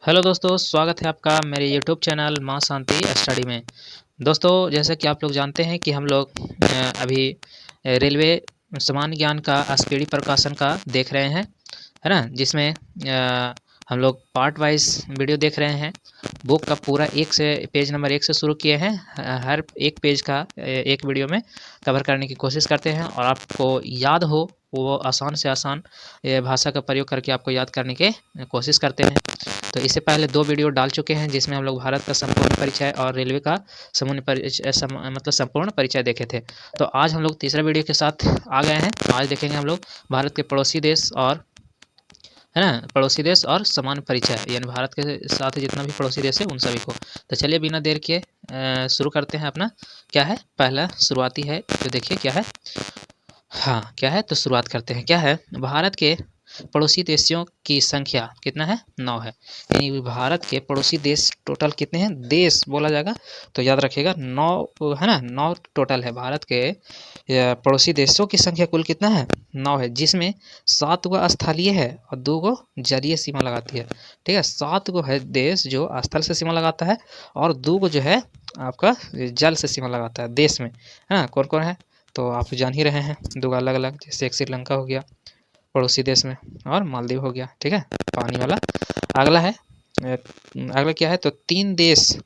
Hello दोस्तों, स्वागत है आपका मेरे यूट्यूब चैनल माँ शांति स्टडी में। दोस्तों, जैसा कि आप लोग जानते हैं कि हम लोग अभी रेलवे सामान्य ज्ञान का स्पीडी प्रकाशन का देख रहे हैं, है ना। जिसमें हम लोग पार्ट वाइज वीडियो देख रहे हैं। बुक का पूरा पेज नंबर 1 से शुरू किए हैं। हर एक पेज का एक वीडियो में कवर करने की कोशिश करते हैं और आपको याद हो वो आसान से आसान भाषा का प्रयोग करके आपको याद करने की कोशिश करते हैं। तो इससे पहले 2 वीडियो डाल चुके हैं जिसमें हम लोग भारत का संपूर्ण परिचय और रेलवे का समूह परिचय मतलब संपूर्ण परिचय देखे थे। तो आज हम लोग तीसरा वीडियो के साथ आ गए हैं। आज देखेंगे हम लोग भारत के पड़ोसी देश और, है ना, पड़ोसी देश और समान परिचय, यानी भारत के साथ जितना भी पड़ोसी देश है उन सभी को। तो चलिए बिना देर के शुरू करते हैं अपना। क्या है पहला शुरुआती है, तो देखिए क्या है। हाँ, क्या है तो शुरुआत करते हैं। क्या है, भारत के पड़ोसी देशों की संख्या कितना है, 9 है। यानी भारत के पड़ोसी देश टोटल कितने हैं, देश बोला जाएगा तो याद रखिएगा 9, है ना। 9 टोटल है भारत के पड़ोसी देशों की संख्या कुल कितना है, 9 है। जिसमें 7 गो स्थलीय है और 2 गो जलीय सीमा लगाती है। ठीक है, 7 गो है देश जो स्थल से सीमा लगाता है और 2 गो जो है आपका जल से सीमा लगाता है देश में, है ना। कौन कौन है तो आप जान ही रहे हैं, 2 अलग अलग, जैसे एक श्रीलंका हो गया पड़ोसी देश में और मालदीव हो गया। ठीक है, पानी वाला। अगला है अगला क्या है तो 3 देश,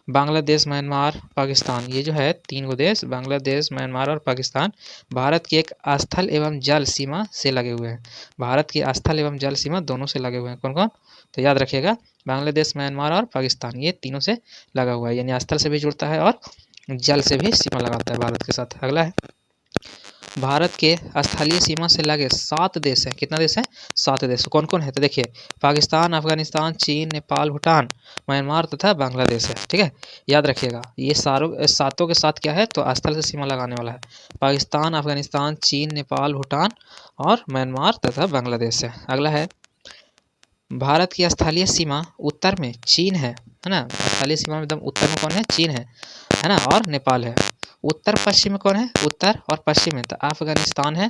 बांग्लादेश, म्यांमार, पाकिस्तान। ये जो है 3 गो देश, बांग्लादेश, म्यांमार और पाकिस्तान, भारत की एक स्थल एवं जल सीमा से लगे हुए हैं। भारत की स्थल एवं जल सीमा दोनों से लगे हुए हैं। कौन कौन तो याद रखिएगा, बांग्लादेश, म्यांमार और पाकिस्तान, ये तीनों से लगा हुआ है। यानी स्थल से भी जुड़ता है और जल से भी सीमा लगाता है भारत के साथ। अगला है, भारत के स्थलीय सीमा से लगे 7 देश हैं। कितना देश है, 7 देश। कौन कौन है तो देखिए, पाकिस्तान, अफगानिस्तान, चीन, नेपाल, भूटान, म्यांमार तथा बांग्लादेश है। ठीक है, याद रखिएगा ये सातों के साथ क्या है तो स्थल से सीमा लगाने वाला है। पाकिस्तान, अफगानिस्तान, चीन, नेपाल, भूटान और म्यांमार तथा बांग्लादेश है। अगला है, भारत की स्थलीय सीमा उत्तर में चीन है ना। स्थलीय सीमा में एकदम उत्तर में कौन है, चीन है ना, और नेपाल है। उत्तर पश्चिम में कौन है, उत्तर और पश्चिम में तो अफगानिस्तान है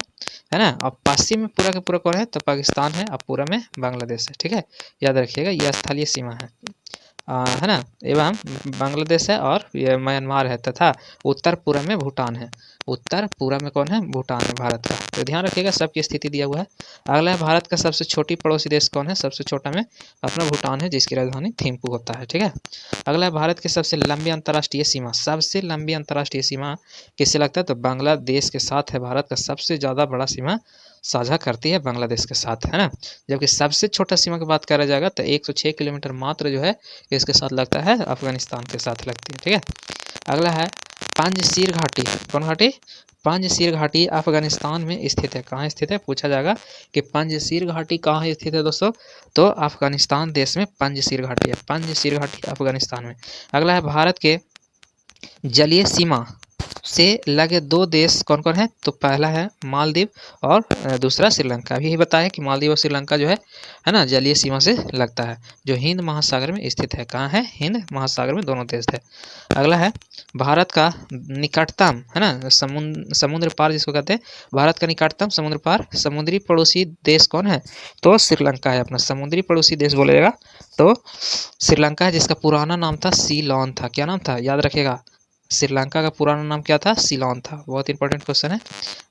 ना। और पश्चिम में पूरा का पूरा कौन है तो पाकिस्तान है, और पूरा में बांग्लादेश है। ठीक है, याद रखिएगा ये स्थलीय सीमा है, है ना। एवं बांग्लादेश है और ये म्यांमार है तथा उत्तर पूर्व में भूटान है। उत्तर पूर्व में कौन है, भूटान है भारत का। तो ध्यान रखिएगा सबकी स्थिति दिया हुआ है। अगला है, भारत का सबसे छोटी पड़ोसी देश कौन है, सबसे छोटा में अपना भूटान है, जिसकी राजधानी थिम्पू होता है। ठीक है, अगला है, भारत की सबसे लंबी अंतर्राष्ट्रीय सीमा, सबसे लंबी अंतर्राष्ट्रीय सीमा किससे लगता है तो बांग्लादेश के साथ है। भारत का सबसे ज़्यादा बड़ा सीमा साझा करती है बांग्लादेश के साथ, है ना। जबकि सबसे छोटा सीमा की बात करा जाएगा तो 106 किलोमीटर मात्र जो है इसके साथ लगता है, अफगानिस्तान के साथ लगती है। ठीक है, अगला है, पंजशीर घाटी। कौन घाटी, पंजशीर घाटी अफगानिस्तान में स्थित है। कहाँ स्थित है पूछा जाएगा कि पंजशीर घाटी कहाँ स्थित है दोस्तों, तो अफगानिस्तान देश में पंजशीर घाटी है। पंजशीर घाटी अफगानिस्तान में। अगला है, भारत के जलीय सीमा से लगे 2 देश कौन कौन है तो पहला है मालदीव और दूसरा श्रीलंका। अभी बताया कि मालदीव और श्रीलंका जो है ना, जलीय सीमा से लगता है, जो हिंद महासागर में स्थित है। कहाँ है, हिंद महासागर में दोनों देश है। अगला है, भारत का निकटतम, है ना, समुद्र पार जिसको कहते हैं, भारत का निकटतम समुद्र पार समुद्री पड़ोसी देश कौन है तो श्रीलंका है। अपना समुद्री पड़ोसी देश बोलेगा तो श्रीलंका है, जिसका पुराना नाम था सीलोन था। क्या नाम था, याद रखिएगा, श्रीलंका का पुराना नाम क्या था, सीलोन था। बहुत इंपॉर्टेंट क्वेश्चन है।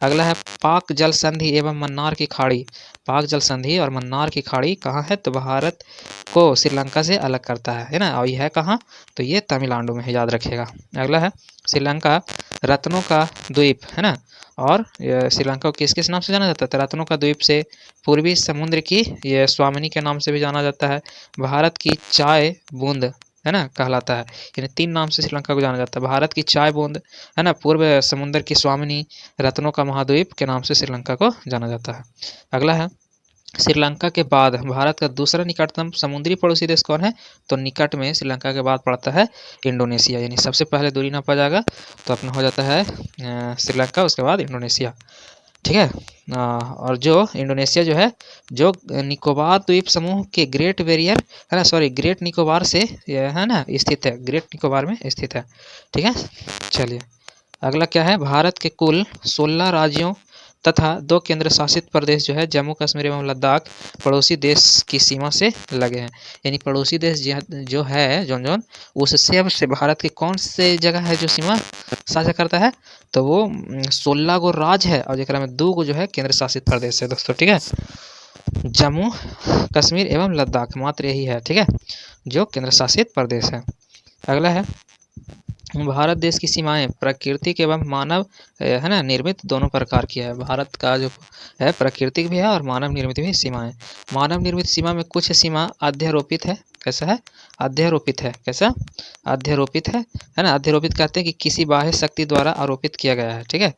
अगला है, पाक जल संधि एवं मन्नार की खाड़ी। पाक जल संधि और मन्नार की खाड़ी कहाँ है तो भारत को श्रीलंका से अलग करता है ना। और यह है कहाँ तो ये तमिलनाडु में है, याद रखिएगा। अगला है, श्रीलंका रत्नों का द्वीप, है ना। और श्रीलंका को किस किस नाम से जाना जाता है तो रत्नों का द्वीप से, पूर्वी समुद्र की ये स्वामिनी के नाम से भी जाना जाता है, भारत की चाय बूंद, है ना, कहलाता है। यानी 3 नाम से श्रीलंका को जाना जाता है, भारत की चाय बूंद, है ना, पूर्व समुद्र की स्वामिनी, रत्नों का महाद्वीप के नाम से श्रीलंका को जाना जाता है। अगला है, श्रीलंका के बाद भारत का दूसरा निकटतम समुद्री पड़ोसी देश कौन है तो निकट में श्रीलंका के बाद पड़ता है इंडोनेशिया। यानी सबसे पहले दूरी नापा जाएगा तो अपना हो जाता है श्रीलंका, उसके बाद इंडोनेशिया। ठीक है, और जो इंडोनेशिया जो है, जो निकोबार द्वीप समूह के ग्रेट बैरियर, है ना, सॉरी, ग्रेट निकोबार से है ना स्थित है, ग्रेट निकोबार में स्थित है। ठीक है, चलिए अगला क्या है, भारत के कुल 16 राज्यों तथा 2 केंद्र शासित प्रदेश जो है जम्मू कश्मीर एवं लद्दाख पड़ोसी देश की सीमा से लगे हैं। यानी पड़ोसी देश जो है जोन उससे अब से भारत के कौन से जगह है जो सीमा साझा करता है, तो वो 16 गो राज्य है और जेकरा में 2 गो जो है केंद्र शासित प्रदेश है दोस्तों। ठीक है, जम्मू कश्मीर एवं लद्दाख मात्र यही है, ठीक है, जो केंद्र शासित प्रदेश है। अगला है भारत देश की सीमाएं प्राकृतिक एवं मानव है ना निर्मित दोनों प्रकार की है। भारत का जो है प्राकृतिक भी है और मानव निर्मित भी सीमाएं। मानव निर्मित सीमा में कुछ सीमा अध्यारोपित है। कैसा है? अध्यारोपित है। कैसा? अध्यारोपित है ना। अध्यारोपित कहते हैं कि किसी बाह्य शक्ति द्वारा आरोपित किया गया है। ठीक है,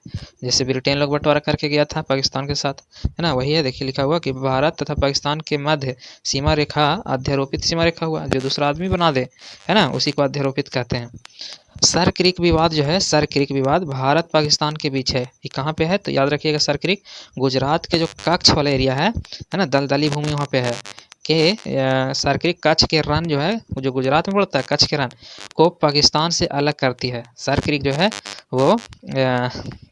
जैसे ब्रिटेन लोग बंटवारा करके गया था पाकिस्तान के साथ, है ना, वही है। देखिए लिखा हुआ कि भारत तथा पाकिस्तान के मध्य सीमा रेखा अध्यारोपित सीमा रेखा हुआ, जो दूसरा आदमी बना दे, है ना, उसी को अध्यारोपित कहते हैं। सर क्रिक विवाद जो है, सर क्रिक विवाद भारत पाकिस्तान के बीच है। ये कहाँ पे है? तो याद रखिएगा, सर क्रिक गुजरात के जो कच्छ वाला एरिया है ना, दलदली भूमि वहाँ पे है कि सर क्रिक कच्छ के रन जो है, जो गुजरात में पड़ता है, कच्छ के रन को पाकिस्तान से अलग करती है। सर क्रिक जो है वो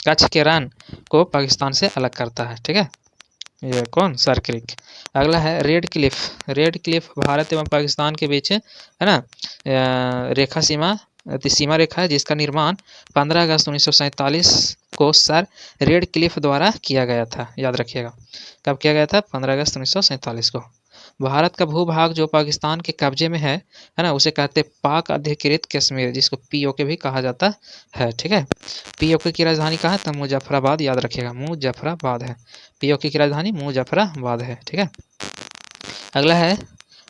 कच्छ के रन को पाकिस्तान से अलग करता है। ठीक है, ये कौन? सर क्रिक। अगला है red Cliff. Red Cliff Bharat एवं पाकिस्तान के बीच है ना रेखा सीमा रेखा है, जिसका निर्माण 15 अगस्त 1947 को सर रेड क्लिफ द्वारा किया गया था। याद रखिएगा, कब किया गया था? 15 अगस्त 1947 को। भारत का भूभाग जो पाकिस्तान के कब्जे में है ना, उसे कहते हैं पाक अधिकृत कश्मीर, जिसको पीओके भी कहा जाता है। ठीक है, पीओके की राजधानी कहाँ है? तो मुजफ्फराबाद। याद रखिएगा, मुजफ्फराबाद है। पीओके की राजधानी मुजफ्फराबाद है। ठीक है, अगला है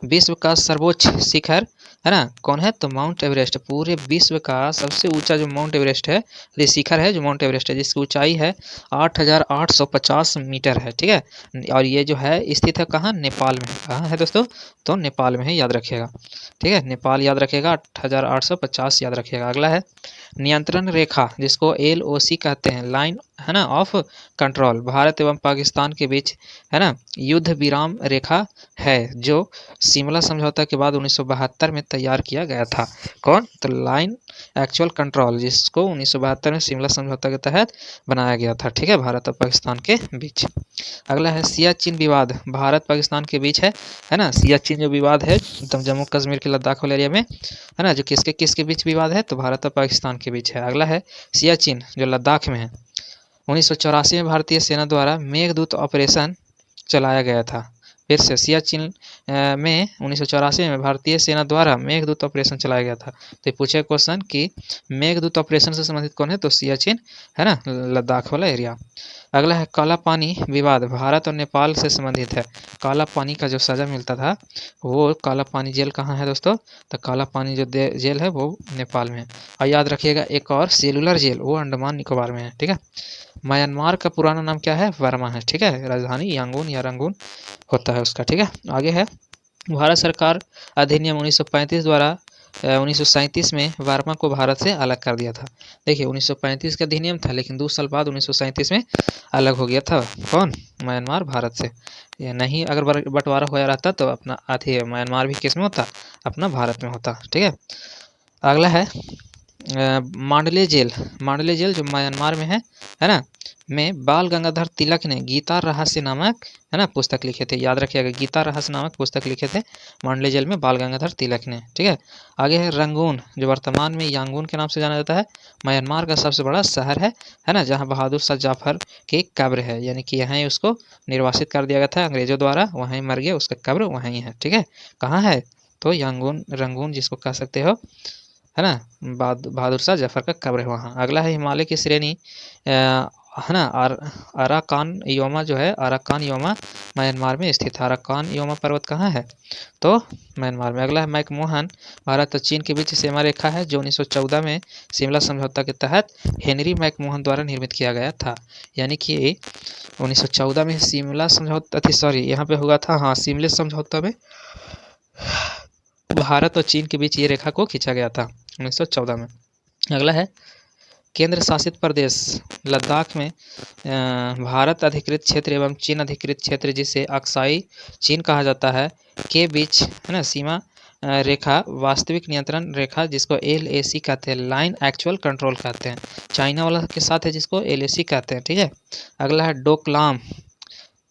विश्व का सर्वोच्च शिखर, है ना, कौन है? तो माउंट एवरेस्ट। पूरे विश्व का सबसे ऊंचा जो माउंट एवरेस्ट है, ये शिखर है जो माउंट एवरेस्ट है, जिसकी ऊंचाई है 8,850 मीटर है। ठीक है, और ये जो है स्थित है कहाँ? नेपाल में। कहाँ है दोस्तों? तो नेपाल में है, याद रखिएगा। ठीक है, नेपाल याद रखिएगा, 8,850 याद रखिएगा। अगला है नियंत्रण रेखा, जिसको LOC कहते हैं, लाइन है ना ऑफ कंट्रोल, भारत एवं पाकिस्तान के बीच है ना युद्ध विराम रेखा है, जो शिमला समझौता के बाद 1972 में तैयार किया गया था। कौन? तो लाइन एक्चुअल कंट्रोल, जिसको 1972 में शिमला समझौता के तहत बनाया गया था। ठीक है, भारत और पाकिस्तान के बीच। अगला है सियाचिन विवाद, भारत पाकिस्तान के बीच है ना। सियाचिन जो विवाद है एकदम जम्मू कश्मीर के लद्दाख वाले एरिया में, है ना, जो किसके किसके बीच विवाद है? तो भारत और पाकिस्तान के बीच है। अगला है सियाचिन जो लद्दाख में है। 1984 में भारतीय सेना द्वारा मेघदूत ऑपरेशन चलाया गया था। फिर से सियाचिन में 1984 में भारतीय सेना द्वारा मेघदूत ऑपरेशन चलाया गया था। तो ये पूछे क्वेश्चन कि मेघदूत ऑपरेशन से संबंधित कौन है? तो सियाचिन, है ना, लद्दाख वाला एरिया। अगला है काला पानी विवाद, भारत और नेपाल से संबंधित है। काला पानी का जो सज़ा मिलता था, वो काला पानी जेल कहाँ है दोस्तों? तो काला पानी जो जेल है वो नेपाल में है। और याद रखिएगा एक और सेलुलर जेल, वो अंडमान निकोबार में है। ठीक है, म्यांमार का पुराना नाम क्या है? वर्मा है। ठीक है, राजधानी यांगून या रंगून होता है उसका। ठीक है, आगे है भारत सरकार अधिनियम 1935 द्वारा 1937 में वर्मा को भारत से अलग कर दिया था। देखिए 1935 का अधिनियम था, लेकिन 2 साल बाद 1937 में अलग हो गया था। कौन? म्यांमार भारत से। ये नहीं अगर बंटवारा होया रहता तो अपना आधी म्यांमार भी किस में होता? अपना भारत में होता। ठीक है, अगला है मांडले जेल। मांडले जेल जो म्यांमार में है ना, में बाल गंगाधर तिलक ने गीता रहस्य नामक, है ना, पुस्तक लिखे थे। याद रखिएगा, गीता रहस्य नामक पुस्तक लिखे थे मांडले जेल में बाल गंगाधर तिलक ने। ठीक है, आगे है रंगून, जो वर्तमान में यांगून के नाम से जाना जाता है। म्यांमार का सबसे बड़ा शहर है ना, जहाँ बहादुर शाह जाफर की कब्र है, यानी कि यहाँ उसको निर्वासित कर दिया गया था अंग्रेजों द्वारा, वहीं मर गया, उसका कब्र वहीं है। ठीक है, कहाँ है? तो यांगून, रंगून जिसको कह सकते हो, है ना, बहादुर शाह जफर का कब्र है वहाँ। अगला है हिमालय की श्रेणी, है ना, अराकान योमा जो है, अराकान योमा म्यांमार में स्थित है। अराकान योमा पर्वत कहाँ है? तो म्यांमार में। अगला है मैकमोहन, भारत और चीन के बीच सीमा रेखा है, जो 1914 में शिमला समझौता के तहत हेनरी मैकमोहन द्वारा निर्मित किया गया था। यानी कि 1914 में शिमला समझौता थी, सॉरी यहाँ पे हुआ था, हाँ, शिमला समझौता में भारत और चीन के बीच ये रेखा को खींचा गया था 1914 में। अगला है केंद्र शासित प्रदेश लद्दाख में भारत अधिकृत क्षेत्र एवं चीन अधिकृत क्षेत्र, जिसे अक्साई चीन कहा जाता है, के बीच, है ना, सीमा रेखा वास्तविक नियंत्रण रेखा जिसको LAC कहते हैं, लाइन एक्चुअल कंट्रोल कहते हैं। चाइना वाला के साथ है जिसको LAC कहते हैं, ठीक है। अगला है डोकलाम,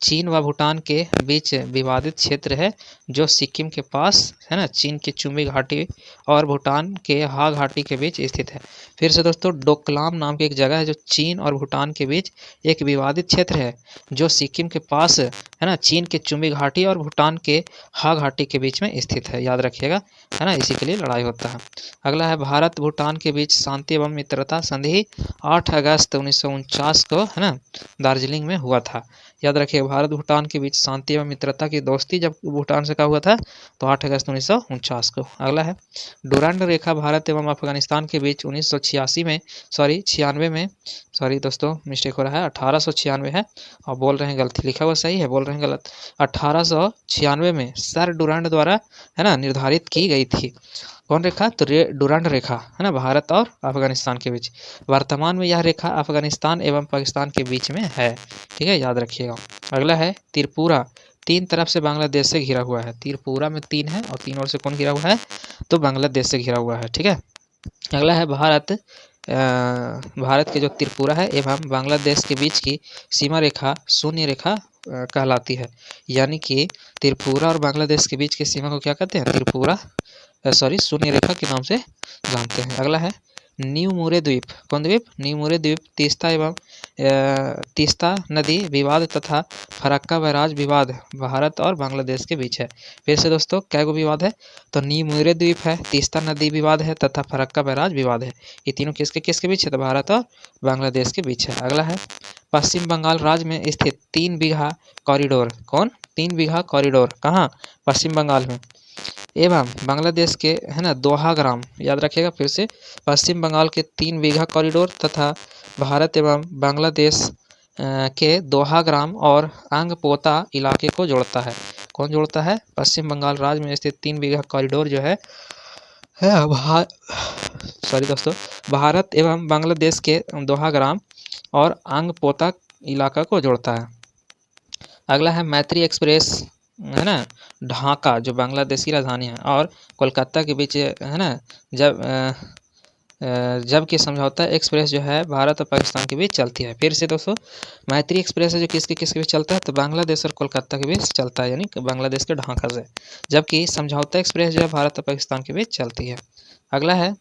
चीन व भूटान के बीच विवादित क्षेत्र है जो सिक्किम के पास है ना, चीन की चुम्बी घाटी और भूटान के हा घाटी के बीच स्थित है। फिर से दोस्तों, डोकलाम नाम की एक जगह है जो चीन और भूटान के बीच एक विवादित क्षेत्र है जो सिक्किम के पास है ना, चीन के चुम्बी घाटी और भूटान के हा घाटी के बीच में स्थित है, याद रखिएगा, है ना, इसी के लिए लड़ाई होता है। अगला है भारत भूटान के बीच शांति एवं मित्रता संधि 8 अगस्त 1949 को है ना, दार्जिलिंग में हुआ था। याद रखिए, भारत भूटान के बीच शांति एवं मित्रता की दोस्ती जब भूटान से कहा हुआ था तो 8 अगस्त 1949 को। अगला है डुरांड रेखा भारत एवं अफगानिस्तान के बीच 1986 में छियानवे में, सॉरी दोस्तों मिस्टेक हो रहा है, 1896 है और बोल रहे हैं गलती, लिखा हुआ सही है, बोल रहे हैं गलत। 1896 में सर डुरांड द्वारा है ना निर्धारित की गई थी। कौन रेखा? तो डुरांड रेखा है ना, भारत और अफगानिस्तान के बीच। वर्तमान में यह रेखा अफगानिस्तान एवं पाकिस्तान के बीच में है, ठीक है, याद रखिएगा। अगला है त्रिपुरा, तीन तरफ से बांग्लादेश से घिरा हुआ है। त्रिपुरा में 3 है और 3 ओर से कौन घिरा हुआ है? तो बांग्लादेश से घिरा हुआ है, ठीक है। अगला है भारत के जो त्रिपुरा है एवं बांग्लादेश के बीच की सीमा रेखा शून्य रेखा कहलाती है। यानी कि त्रिपुरा और बांग्लादेश के बीच की सीमा को क्या कहते हैं? त्रिपुरा शून्य रेखा के नाम से जानते हैं। अगला है न्यू मुरे द्वीप, कौन द्वीप? न्यू मुरे द्वीप तीस्ता एवं तीस्ता नदी विवाद तथा फरक्का बैराज विवाद भारत और बांग्लादेश के बीच है। फिर से दोस्तों, क्या गो विवाद है? तो न्यू मुरे द्वीप है, तीस्ता नदी विवाद है तथा फरक्का बैराज विवाद है। ये तीनों किसके बीच है? तो भारत और बांग्लादेश के बीच है। अगला है पश्चिम बंगाल राज्य में स्थित 3 बीघा कॉरिडोर, कौन? 3 बीघा कॉरिडोर कहाँ? पश्चिम बंगाल में, एवं बांग्लादेश के है ना दोहा ग्राम, याद रखिएगा फिर से, पश्चिम बंगाल के 3 बीघा कॉरिडोर तथा भारत एवं बांग्लादेश के दोहा ग्राम और आंगपोता इलाके को जोड़ता है। कौन जोड़ता है? पश्चिम बंगाल राज्य में स्थित 3 बीघा कॉरिडोर जो है सॉरी दोस्तों, भारत एवं बांग्लादेश के दोहा ग्राम और आंगपोता इलाका को जोड़ता है। अगला है मैत्री एक्सप्रेस, है ना, ढाका जो बांग्लादेश की राजधानी है और कोलकाता के बीच है ना, जबकि समझौता एक्सप्रेस जो है भारत और पाकिस्तान के बीच चलती है। फिर से दोस्तों, मैत्री एक्सप्रेस है जो किसके बीच चलता है? तो बांग्लादेश और कोलकाता के बीच चलता है, यानी बांग्लादेश के ढाका से। जबकि समझौता एक्सप्रेस जो है भारत और पाकिस्तान के बीच चलती है। अगला है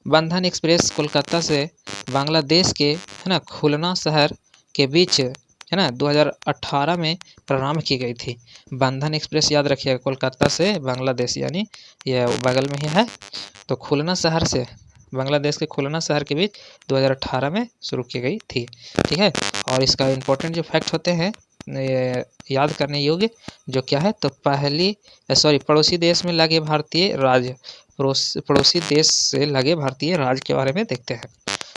बंधन एक्सप्रेस कोलकाता से बांग्लादेश के है ना खुलना शहर के बीच है ना 2018 में प्रारंभ की गई थी। बंधन एक्सप्रेस याद रखिएगा, कोलकाता से बांग्लादेश, यानी यह बगल में ही है। तो खुलना शहर से बांग्लादेश के खुलना शहर के बीच 2018 में शुरू की गई थी, ठीक है। और इसका इम्पोर्टेंट जो फैक्ट होते हैं याद करने योग्य, जो क्या है? तो पड़ोसी देश में लगे भारतीय राज्य, पड़ोसी देश से लगे भारतीय राज्य के बारे में देखते हैं।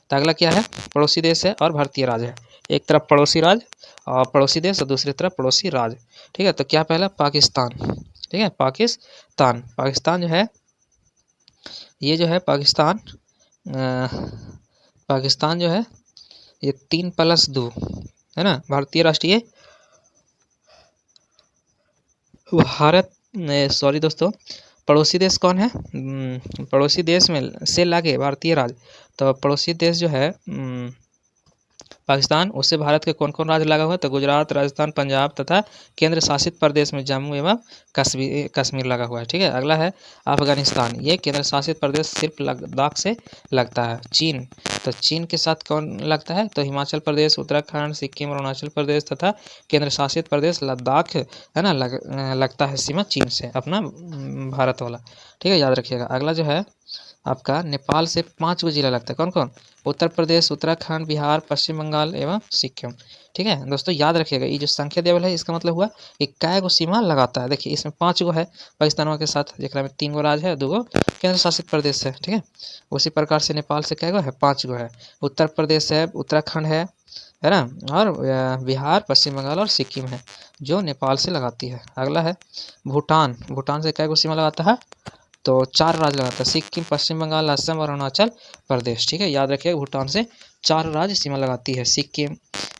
तो अगला क्या है? पड़ोसी देश है और भारतीय राज्य है। एक तरफ पड़ोसी राज्य और पड़ोसी देश और दूसरी तरफ पड़ोसी राज्य, ठीक है। तो क्या पहला? पाकिस्तान, ठीक है, पाकिस्तान जो है, ये जो है पाकिस्तान जो है ये 3+2 है ना, भारतीय राष्ट्रीय भारत सॉरी दोस्तों, पड़ोसी देश कौन है? पड़ोसी देश में से लगे भारतीय राज्य, तो पड़ोसी देश जो है पाकिस्तान, उससे भारत के कौन कौन राज्य लगा हुआ है? तो गुजरात, राजस्थान, पंजाब तथा केंद्र शासित प्रदेश में जम्मू एवं कश्मीर लगा हुआ है, ठीक है। अगला है अफगानिस्तान, ये केंद्र शासित प्रदेश सिर्फ लद्दाख से लगता है। चीन, तो चीन के साथ कौन लगता है? तो हिमाचल प्रदेश, उत्तराखंड, सिक्किम, अरुणाचल प्रदेश तथा केंद्र शासित प्रदेश लद्दाख है ना लगता है सीमा चीन से, अपना भारत वाला, ठीक है, याद रखिएगा। अगला जो है आपका नेपाल से 5 गो जिला लगता है, कौन कौन? उत्तर प्रदेश, उत्तराखंड, बिहार, पश्चिम बंगाल एवं सिक्किम, ठीक है। दोस्तों याद रखिएगा, ये जो संख्या देवल है इसका मतलब हुआ कि कै गो सीमा लगाता है। देखिए इसमें 5 गो है पाकिस्तान के साथ, जिसमें में 3 गो राज्य है, 2 गो केंद्र शासित प्रदेश है, ठीक है। उसी प्रकार से नेपाल से कै गो है? 5 गो है। उत्तर प्रदेश है, उत्तराखंड है ना, और बिहार, पश्चिम बंगाल और सिक्किम है जो नेपाल से लगाती है। अगला है भूटान से कै गो सीमा लगाता है? तो 4 राज्य लगाता है, सिक्किम, पश्चिम बंगाल, असम और अरुणाचल प्रदेश, ठीक है, याद रखिएगा। भूटान से 4 राज्य सीमा लगाती है, सिक्किम,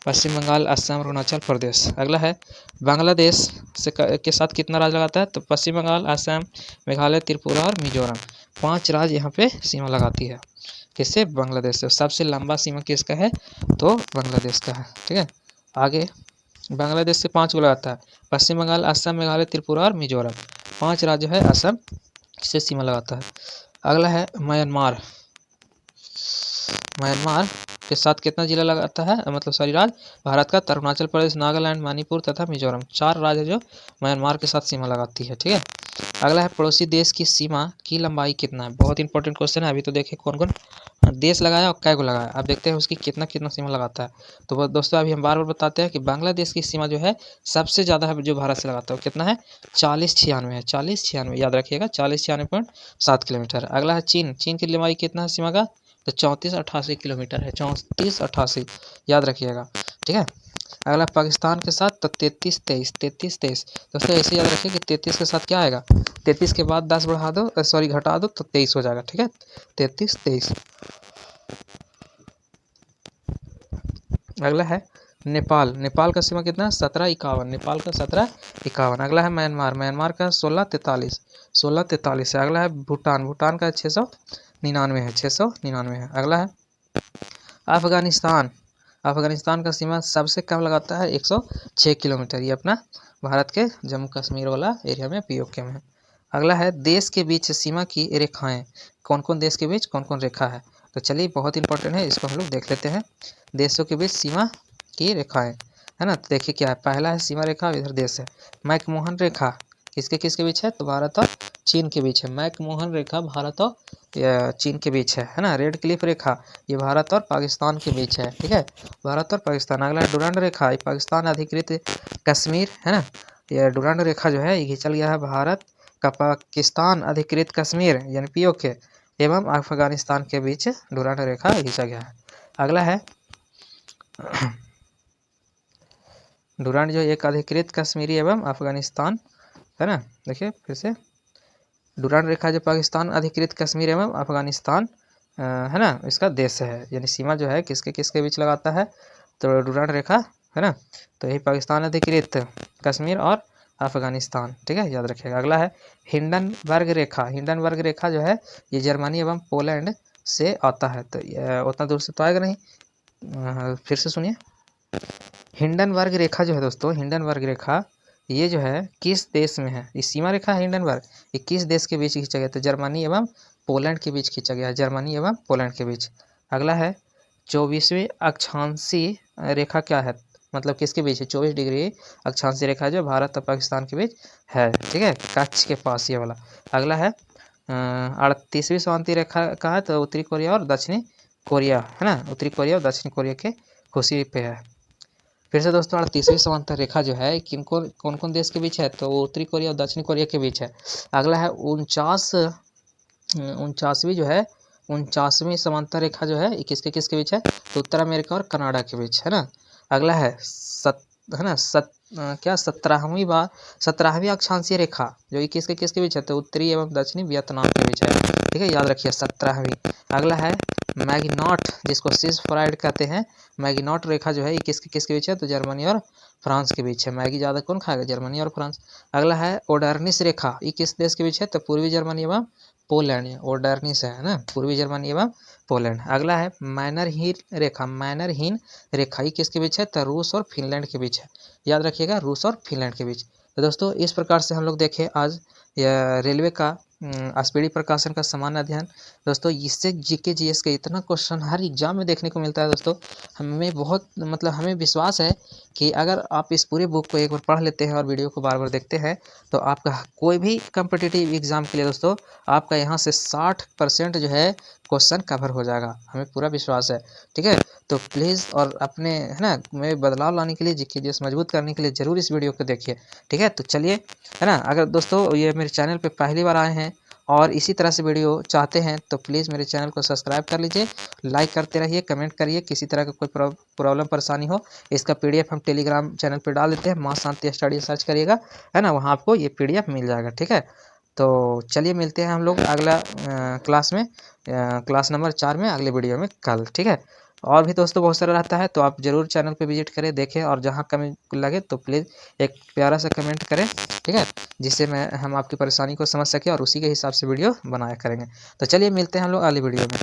पश्चिम बंगाल, असम, अरुणाचल प्रदेश। अगला है बांग्लादेश से के साथ कितना राज्य लगाता है? तो पश्चिम बंगाल, असम, मेघालय, त्रिपुरा और मिजोरम, 5 राज्य यहाँ पे सीमा लगाती है। किससे? बांग्लादेश से। सबसे लंबा सीमा किसका है? तो बांग्लादेश का है। ठीक है, आगे बांग्लादेश से 5 को लगाता है, पश्चिम बंगाल, असम, मेघालय, त्रिपुरा और मिजोरम, 5 राज्य है असम से सीमा लगाता है। अगला है म्यांमार। म्यांमार के साथ कितना जिला लगाता है, मतलब सॉरी राज्य? भारत का अरुणाचल प्रदेश, नागालैंड, मणिपुर तथा मिजोरम, 4 राज्य जो म्यांमार के साथ सीमा लगाती है। ठीक है, अगला है पड़ोसी देश की सीमा की लंबाई कितना है? बहुत इंपॉर्टेंट क्वेश्चन है। अभी तो देखिए कौन कौन देश लगाया और कै को लगाया, अब देखते हैं उसकी कितना कितना सीमा लगाता है। तो दोस्तों अभी हम बार बार बताते हैं कि बांग्लादेश की सीमा जो है सबसे ज़्यादा है जो भारत से लगाता है, कितना है? 4096 है, 4096 याद रखिएगा, 4096.7 किलोमीटर। अगला है चीन। चीन की लंबाई कितना है सीमा का? तो 3488 किलोमीटर है, 3488 याद रखिएगा। ठीक है, अगला पाकिस्तान के साथ तो 3323 दोस्तों ऐसे याद रखिए कि 33 के साथ क्या आएगा? 33 के बाद 10 बढ़ा दो, सॉरी घटा दो तो 23 हो जाएगा। ठीक है, 3323। अगला है नेपाल। नेपाल का सीमा कितना है? 1751, नेपाल का 1751। अगला है म्यांमार। म्यांमार का 1643 है। अगला है भूटान। भूटान का 699 है, 699 है। अगला है अफगानिस्तान। अफगानिस्तान का सीमा सबसे कम लगाता है 106 किलोमीटर, ये अपना भारत के जम्मू कश्मीर वाला एरिया में पीओके में है। अगला है देश के बीच सीमा की रेखाएं। कौन कौन देश के बीच कौन कौन रेखा है? तो चलिए बहुत इंपॉर्टेंट है, इसको हम लोग देख लेते हैं। देशों के बीच सीमा की रेखाएं है ना, तो देखिए क्या है। पहला है सीमा रेखा, इधर देश है। मैकमोहन रेखा किसके किसके बीच है? तो भारत और चीन के बीच है। मैकमोहन रेखा भारत और चीन के बीच है ना। रेड क्लिफ रेखा ये भारत और पाकिस्तान के बीच है। ठीक है, भारत और पाकिस्तान। अगला डुरांड रेखा, ये पाकिस्तान अधिकृत कश्मीर है ना। ये डुरांड रेखा जो है ये खींचल गया है भारत का पाकिस्तान अधिकृत कश्मीर यानी पीओके एवं अफगानिस्तान के बीच डुरांड रेखा खींचा गया है। अगला है डुरांड जो एक अधिकृत कश्मीरी एवं अफगानिस्तान है ना। देखिए फिर से, डुरांड रेखा जो पाकिस्तान अधिकृत कश्मीर एवं अफगानिस्तान है ना, इसका देश है, यानी सीमा जो है किसके किसके बीच लगाता है? तो डुरांड रेखा है ना, तो यही पाकिस्तान अधिकृत कश्मीर और अफगानिस्तान। ठीक है, याद रखिएगा। अगला है हिंडनबर्ग रेखा। हिंडनबर्ग रेखा जो है ये जर्मनी एवं पोलैंड से आता है, तो उतना दूर से तो आएगा नहीं। फिर से सुनिए, हिंडनबर्ग रेखा जो है दोस्तों, हिंडनबर्ग रेखा ये जो है किस देश में है? ये सीमा रेखा हिंडनबर्ग ये किस देश के बीच खींचा गया? तो जर्मनी एवं पोलैंड के बीच खींचा गया है, जर्मनी एवं पोलैंड के बीच। अगला है 24वीं अक्षांशीय रेखा क्या है? मतलब किसके बीच है? 24 डिग्री अक्षांशीय रेखा जो भारत और पाकिस्तान के बीच है। ठीक है, कच्छ के पास ये वाला। अगला है 38वीं समांती रेखा का है, तो उत्तरी कोरिया और दक्षिणी कोरिया है ना, उत्तरी कोरिया और दक्षिणी कोरिया के खुशी पे है। फिर से दोस्तों 38वीं समांतर रेखा जो है किनको कौन कौन देश के बीच है? तो उत्तरी कोरिया और दक्षिणी कोरिया के बीच है। अगला है 49वीं जो है 49वीं समांतर रेखा जो है ये किसके किसके बीच है? तो उत्तर अमेरिका और कनाडा के बीच है ना। अगला है क्या 17वीं अक्षांशीय रेखा जो ये किसके किसके बीच है? तो उत्तरी एवं दक्षिणी वियतनाम के बीच है। ठीक है, याद रखिए 17वीं। अगला है मैगिनॉट, जिसको सीज फ्राइड कहते हैं। मैगिनॉट रेखा जो है ये किसके किसके बीच है? तो जर्मनी और फ्रांस के बीच है। मैगी ज़्यादा कौन खाएगा? जर्मनी और फ्रांस। अगला है ओडर्निस रेखा, ये किस देश के बीच है? तो पूर्वी जर्मनी एवं पोलैंड। ओडर्निस है ना, पूर्वी जर्मनी एवं पोलैंड। अगला है मैनरहीन रेखा। मैनरहीन रेखा ये किसके बीच है? तो रूस और फिनलैंड के बीच है। याद रखिएगा, रूस और फिनलैंड के बीच। तो दोस्तों इस प्रकार से हम लोग देखें आज रेलवे का स्पीडी प्रकाशन का सामान्य अध्ययन। दोस्तों इससे जीके जीएस के इतना क्वेश्चन हर एग्जाम में देखने को मिलता है। दोस्तों हमें बहुत मतलब हमें विश्वास है कि अगर आप इस पूरे बुक को एक बार पढ़ लेते हैं और वीडियो को बार बार देखते हैं तो आपका कोई भी कम्पिटिटिव एग्जाम के लिए दोस्तों आपका यहाँ से 60% जो है क्वेश्चन कवर हो जाएगा, हमें पूरा विश्वास है। ठीक है, तो प्लीज़ और अपने है ना में बदलाव लाने के लिए जीके जीएस मजबूत करने के लिए ज़रूर इस वीडियो को देखिए। ठीक है, तो चलिए है ना, अगर दोस्तों ये मेरे चैनल पे पहली बार आए हैं और इसी तरह से वीडियो चाहते हैं तो प्लीज़ मेरे चैनल को सब्सक्राइब कर लीजिए, लाइक करते रहिए, कमेंट करिए। किसी तरह का कोई प्रॉब्लम परेशानी हो इसका पीडीएफ हम टेलीग्राम चैनल पे डाल देते हैं, माँ शांति स्टडी सर्च करिएगा है ना, वहाँ आपको ये पीडीएफ मिल जाएगा। ठीक है, तो चलिए मिलते हैं हम लोग अगला क्लास में, क्लास नंबर 4 में अगले वीडियो में कल। ठीक है, और भी दोस्तों बहुत सारा रहता है, तो आप ज़रूर चैनल पे विजिट करें, देखें, और जहाँ कमी लगे तो प्लीज़ एक प्यारा सा कमेंट करें, ठीक है, जिससे हम आपकी परेशानी को समझ सकें और उसी के हिसाब से वीडियो बनाया करेंगे। तो चलिए मिलते हैं हम लोग अगली वीडियो में।